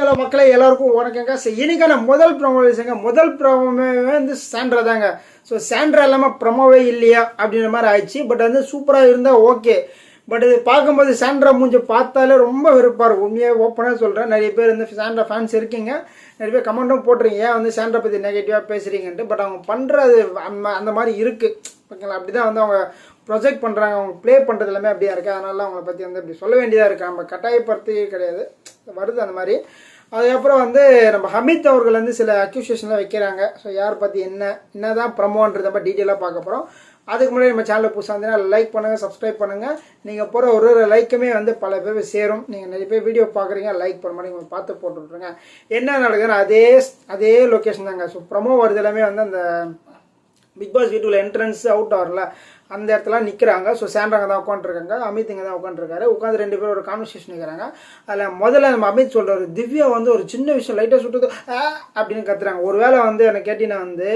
Hello மக்களே, எல்லாருக்கும் வணக்கங்க. இன்னைக்கான முதல் ப்ரோமோவே வந்து சாண்ட்ரா தாங்க. ஸோ சாண்ட்ரா இல்லாமல் ப்ரமோவே இல்லையா அப்படின்ற மாதிரி ஆயிடுச்சு. பட் வந்து சூப்பராக இருந்தால் ஓகே. பட் இது பார்க்கும்போது சாண்ட்ரா மூஞ்சி பார்த்தாலே ரொம்ப வெறுப்பாக இருக்கும். உண்மையாக ஓப்பனாக சொல்கிறேன். நிறைய பேர் வந்து சாண்ட்ரா ஃபேன்ஸ் இருக்கீங்க, நிறைய பேர் கமெண்ட்டும் போட்டுறீங்க ஏன் வந்து சாண்ட்ரா பற்றி நெகட்டிவாக பேசுகிறீங்கன்ட்டு. பட் அவங்க பண்ணுறது அந்த மாதிரி இருக்குது ஓகேங்களா. அப்படி தான் வந்து அவங்க ப்ரொஜெக்ட் பண்ணுறாங்க, அவங்க ப்ளே பண்ணுறது எல்லாமே அப்படியா இருக்குது. அதனால அவங்கள பற்றி வந்து அப்படி சொல்ல வேண்டியதாக இருக்குது. நம்ம கட்டாயப்படுத்தி கிடையாது, வருது அந்த மாதிரி. அதுக்கப்புறம் வந்து நம்ம ஹமீத் அவர்கள் வந்து சில அக்யூசியேஷன்லாம் வைக்கிறாங்க. ஸோ யார் பற்றி என்ன தான் ப்ரமோன்றதை நம்ம டீட்டெயிலாக பார்க்க போகிறோம். அதுக்கு முன்னாடி நம்ம சேனலில் புதுசாக இருந்தீங்கன்னா லைக் பண்ணுங்கள், சப்ஸ்கிரைப் பண்ணுங்கள். நீங்கள் போகிற ஒரு லைக்குமே வந்து பல பேர் சேரும். நீங்கள் நிறைய பேர் வீடியோ பார்க்குறீங்க, லைக் பண்ண மாதிரி நீங்கள் பார்த்து போட்டு விட்ருங்க. என்ன நடக்குதுன்னா அதே லொக்கேஷன் தாங்க. ஸோ ப்ரமோ வருது எல்லாமே வந்து அந்த பிக் பாஸ் வீட்டுக்குள்ள என்ட்ரன்ஸ் அவுட் ஆகல அந்த இடத்துல நிற்கிறாங்க. ஸோ சாண்ட்ராங்க தான் உட்காந்துருக்காங்க, அமித் இங்கே தான் உட்காந்துருக்காரு. உட்காந்து ரெண்டு பேரும் ஒரு கான்வர்சேஷன் நிற்கிறாங்க. அதில் முதல்ல நம்ம அமித் சொல்கிறாரு, திவ்யா வந்து ஒரு சின்ன விஷயம் லைட்டாக சுட்டுது அப்படின்னு கத்துறாங்க. ஒரு வேளை வந்து எனக்கு கேட்டிங்கன்னா வந்து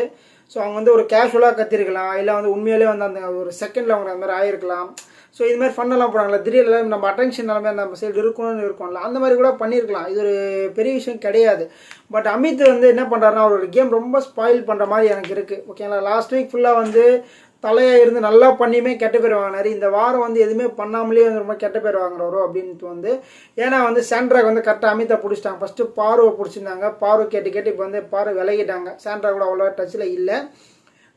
ஸோ அவங்க வந்து ஒரு கேஷுவலாக கத்திருக்கலாம், இல்லை வந்து உண்மையிலே வந்து அந்த ஒரு செகண்டில் அவங்க அந்த மாதிரி ஆகிருக்கலாம். ஸோ இது மாதிரி ஃபன்னெல்லாம் போகிறாங்களா, திடீர்னு நம்ம அட்டென்ஷன் எல்லாமே நம்ம சைடு இருக்கும்ல, அந்த மாதிரி கூட பண்ணியிருக்கலாம். இது ஒரு பெரிய விஷயம் கிடையாது. பட் அமித் வந்து என்ன பண்ணுறாருன்னா அவரோட கேம் ரொம்ப ஸ்பாயில் பண்ணுற மாதிரி எனக்கு இருக்குது ஓகேங்களா. லாஸ்ட் வீக் ஃபுல்லாக வந்து தலையாக இருந்து நல்லா பண்ணியுமே கெட்ட பேர் வாங்கினார். இந்த வாரம் வந்து எதுவுமே பண்ணாமலே வந்து ரொம்ப கெட்ட பேர் வாங்குறவரோ அப்படின்ட்டு வந்து. ஏன்னா வந்து சாண்ட்ராக்கு வந்து கரெக்டாக அமித்தை பிடிச்சிட்டாங்க. ஃபஸ்ட்டு பார்வை பிடிச்சிருந்தாங்க, பார்வை கேட்டு இப்போ வந்து பார்வை விலகிட்டாங்க. சாண்ட்ரா கூட அவ்வளோ டச்சில் இல்லை,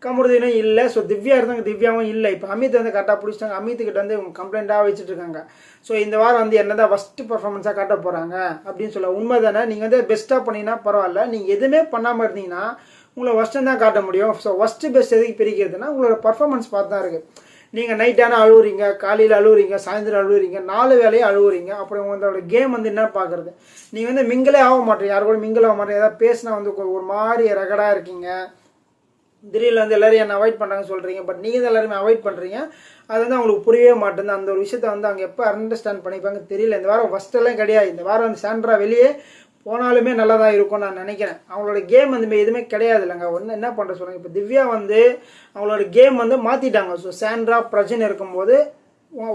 கமருதீனும் இல்லை. ஸோ திவ்யா இருந்தாங்க, திவ்யாவும் இல்லை. இப்போ அமித் வந்து கரெக்டாக பிடிச்சிட்டாங்க. அமித்துக்கிட்ட வந்து இவங்க கம்ப்ளைண்ட்டாக வச்சுட்டு இருக்காங்க. ஸோ இந்த வாரம் வந்து என்ன தான் ஃபஸ்ட்டு பர்ஃபார்மன்ஸாக காட்ட போகிறாங்க அப்படின்னு சொல்ல உண்மை தானே. நீங்கள் வந்து பெஸ்ட்டாக பண்ணிங்கன்னா பரவாயில்ல, நீங்கள் எதுவுமே பண்ணாமல் இருந்தீங்கன்னா உங்களை ஃபஸ்ட்டு தான் காட்ட முடியும். ஸோ ஃபஸ்ட்டு பெஸ்ட் எதுக்கு பிரிக்கிறதுனா உங்களோட பர்ஃபார்மன்ஸ் பார்த்து தான் இருக்குது. நீங்கள் நைட்டான அழுவுறீங்க, காலையில் அழுவுறீங்க, சாயந்தரம் அழுவுறீங்க, 4 வேலையை அழுவுறீங்க. அப்புறம் உங்களோட கேம் வந்து என்ன பார்க்குறது, நீங்கள் வந்து மிங்கிலே ஆக மாட்டீங்க, யாரு கூட மிங்கில் ஆக மாட்டீங்க. ஏதாவது பேசினா வந்து ஒரு மாதிரி ரகடாக இருக்கீங்க. திடீர்னு வந்து எல்லோரும் என்ன அவாய்ட் பண்ணுறாங்கன்னு சொல்கிறீங்க. பட் நீங்கள் தான் எல்லாருமே அவாய்ட் பண்ணுறீங்க. அது வந்து அவங்களுக்கு புரியவே மாட்டேங்குது. அந்த ஒரு விஷயத்தை வந்து அவங்க எப்போ அண்டர்ஸ்டாண்ட் பண்ணிப்பாங்க தெரியல. இந்த வாரம் ஃபஸ்ட்டெல்லாம் கிடையாது. இந்த வாரம் வந்து சாண்ட்ரா வெளியே போனாலுமே நல்லா தான் இருக்கும்னு நான் நினைக்கிறேன். அவங்களோட கேம் வந்து எதுவுமே கிடையாது இல்லைங்க. ஒன்று என்ன பண்ணுற சொல்லுங்கள், இப்போ திவ்யா வந்து அவங்களோட கேம் வந்து மாற்றிட்டாங்க. ஸோ சாண்ட்ரா பிரஜன் இருக்கும்போது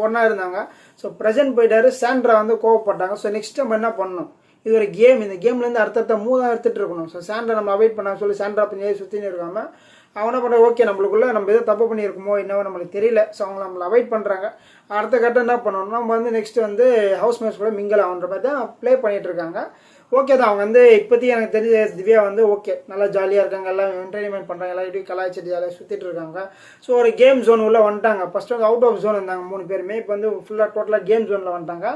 ஒன்றா இருந்தாங்க. ஸோ பிரஜன் போயிட்டாரு, சாண்ட்ரா வந்து கோவப்பட்டாங்க. ஸோ நெக்ஸ்ட் நம்ம என்ன பண்ணணும், இது ஒரு கேம், இந்த கேம்லேருந்து அடுத்த மூவ் எடுத்துகிட்டு இருக்கணும். ஸோ சாண்ட்ரா நம்ம அவாய்ட் பண்ண சொல்லி சாண்ட்ரா பின்னாடி சுற்றின்னு இருக்காமல் அவனை பண்ண ஓகே நம்மளுக்குள்ளே நம்ம எதோ தப்பு பண்ணியிருக்குமோ என்னவோ நம்மளுக்கு தெரியல. ஸோ அவங்க நம்மளை அவாய்ட் பண்ணுறாங்க. அடுத்த கட்டம் என்ன பண்ணணும், நம்ம வந்து நெக்ஸ்ட்டு வந்து ஹவுஸ் மேட்ச் கூட மிங்கல் ஆகுன்ற மாதிரி தான் ப்ளே பண்ணிகிட்ருக்காங்க. ஓகே தான். அவங்க வந்து இப்போதைக்கு எனக்கு தெரிஞ்ச திவ்யா வந்து ஓகே நல்லா ஜாலியாக இருக்காங்க, எல்லாம் என்டர்டைன்மெண்ட் பண்ணுறாங்க, எல்லாரும் கலாய்ச்சிட்டு ஜாலியாக சுற்றிட்டு இருக்காங்க. ஸோ ஒரு கேம் ஜோன் உள்ளே வந்துட்டாங்க. ஃபஸ்ட்டு வந்து அவுட் ஆஃப் ஜோன் இருந்தாங்க 3 பேருமே. இப்போ வந்து ஃபுல்லாக டோட்டலாக கேம் ஜோனில் வந்துட்டாங்க.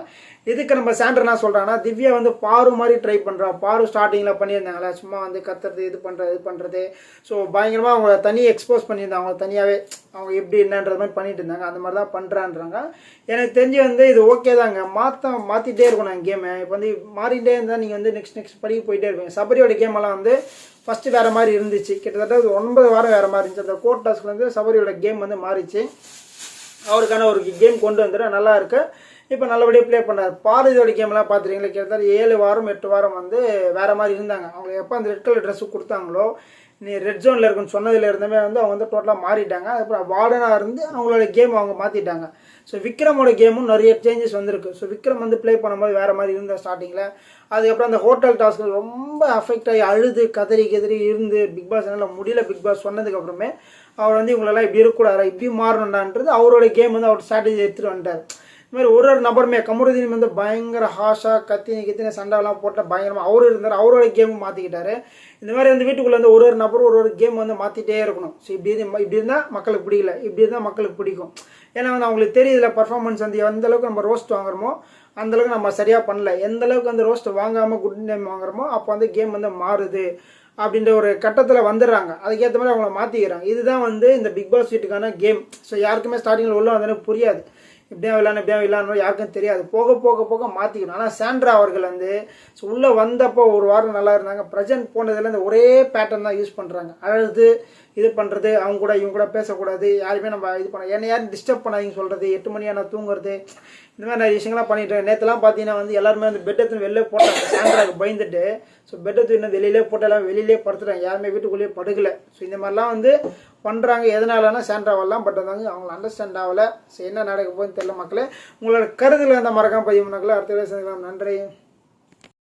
இதுக்கு நம்ம சாண்ட்ரா என்ன சொல்கிறாங்கன்னா, திவ்யா வந்து பாரு மாதிரி ட்ரை பண்ணுறா. பாரு ஸ்டார்டிங்கில் பண்ணியிருந்தாங்களா, சும்மா வந்து கத்துறது, இது பண்ணுறது. ஸோ பயங்கரமாக அவங்க தனியாக எக்ஸ்போஸ் பண்ணியிருந்தாங்க. அவங்க தனியாகவே அவங்க எப்படி என்னன்றது மாதிரி பண்ணிட்டு இருந்தாங்க. அந்த மாதிரி தான் பண்ணுறான்றாங்க. எனக்கு தெரிஞ்சு வந்து இது ஓகே தாங்க. மாற்றிட்டே இருக்கணும் நான் கேமை. இப்போ வந்து மாறிட்டே இருந்தால் நீங்கள் வந்து நெக்ஸ்ட் படிக்க போயிட்டே இருப்பீங்க. சபரியோட கேமெல்லாம் வந்து ஃபஸ்ட்டு வேறு மாதிரி இருந்துச்சு. கிட்டத்தட்ட 9 வாரம் வேறு மாதிரி இருந்துச்சு. அந்த கோர்ட் டாஸ்க்கு வந்து சபரியோட கேம் வந்து மாறிச்சு. அவருக்கான ஒரு கேம் கொண்டு வந்துட்டு நல்லா இருக்கு. இப்போ நல்லபடியாக ப்ளே பண்ணார். பாரதியோட கேம்லாம் பார்த்துருக்கீங்களா, கிட்டத்தட்ட 7 வாரம் 8 வாரம் வந்து வேறு மாதிரி இருந்தாங்க. அவங்க எப்போ அந்த ரெட் கலர் ட்ரெஸ்ஸு கொடுத்தாங்களோ, நீ ரெட் ஜோனில் இருக்குன்னு சொன்னதில் இருந்தமே வந்து அவங்க வந்து டோட்டலாக மாறிட்டாங்க. அதுக்கப்புறம் வார்டனாக இருந்து அவங்களோட கேம் அவங்க மாற்றிட்டாங்க. ஸோ விக்ரமோட கேமும் நிறைய சேஞ்சஸ் வந்திருக்கு. ஸோ விக்ரம் வந்து ப்ளே பண்ணும்போது வேறு மாதிரி இருந்தால் ஸ்டார்டிங்கில். அதுக்கப்புறம் அந்த ஹோட்டல் டாஸ்க்கு ரொம்ப அஃபெக்ட் ஆகி அழுது கதறி இருந்து பிக் பாஸ் என்னால் முடியல. பிக் பாஸ் சொன்னதுக்கப்புறமே அவர் வந்து இவங்களெல்லாம் இப்படி இருக்கக்கூடாது, இப்படி மாறணுண்டான்றது அவரோட கேம் வந்து அவர் ஸ்ட்ராட்டஜி எடுத்துகிட்டு வந்துட்டார். இது மாதிரி ஒரு நபருமே கமருதீன் வந்து பயங்கர ஹாஷாக கத்தின சண்டைலாம் போட்ட பயங்கரமாக அவரும் இருந்தார். அவரோட கேமும் மாற்றிக்கிட்டாரு. இந்த மாதிரி வந்து வீட்டுக்குள்ளே வந்து ஒரு நபரும் ஒரு கேம் வந்து மாற்றிட்டே இருக்கணும். ஸோ இப்படி இருந்தால் மக்களுக்கு பிடிக்கல, இப்படி இருந்தால் மக்களுக்கு பிடிக்கும். ஏன்னா வந்து அவங்களுக்கு தெரியுதுல பர்ஃபார்மன்ஸ் வந்து எந்தளவுக்கு நம்ம ரோஸ்ட் வாங்குறோமோ அந்தளவுக்கு நம்ம சரியாக பண்ணல, எந்தளவுக்கு வந்து ரோஸ்ட் வாங்காமல் குட் நேம் வாங்குறோமோ அப்போ வந்து கேம் வந்து மாறுது அப்படின்ற ஒரு கட்டத்தில் வந்துடுறாங்க. அதுக்கேற்ற மாதிரி அவங்கள மாற்றிக்கிறாங்க. இதுதான் வந்து இந்த பிக் பாஸ் வீட்டுக்கான கேம். ஸோ யாருக்குமே ஸ்டார்டிங்கில் உள்ள வந்தோன்னே புரியாது, இப்படியா விளாட்ணும் யாருக்கும் தெரியாது. போக மாற்றிக்கணும். ஆனால் சாண்ட்ரா அவர்கள் வந்து ஸோ உள்ளே வந்தப்போ ஒரு வாரம் நல்லா இருந்தாங்க. ப்ரெசென்ட் போனதில் இந்த ஒரே பேட்டர்ன் தான் யூஸ் பண்ணுறாங்க. அழுது இது பண்ணுறது, அவங்க கூட இவங்க கூட பேசக்கூடாது, யாருமே நம்ம இது பண்ண என்ன யாரும் டிஸ்டர்ப் பண்ணாதீங்க சொல்கிறது, 8 மணி ஆனால் தூங்குறது, இந்த மாதிரி நிறைய விஷயங்கள்லாம் பண்ணிட்டு நேற்றுலாம் பார்த்தீங்கன்னா வந்து எல்லாருமே வந்து பெட் எடுத்து வெளிலே போட்டாங்க. சாண்ட்ராவுக்கு பயந்துட்டு ஸோ பெட் எடுத்து இன்னும் வெளியிலே போட்டு எல்லாம் வெளியிலே படுத்துட்டாங்க, யாருமே வீட்டுக்குள்ளேயே படுக்கலை. ஸோ இந்த மாதிரிலாம் வந்து பண்ணுறாங்க. எதனாலனா சாண்ட்ராவெல்லாம். பட் வந்து அவங்களை அண்டர்ஸ்டாண்ட் ஆகலை. ஸோ என்ன நடக்க போகுதுன்னு தெரியல மக்களே. உங்களோட கருத்தில் இருந்தால் மறக்காம பதிவு பண்ணாங்களே. அடுத்த வேலை சந்திக்கலாம். நன்றி.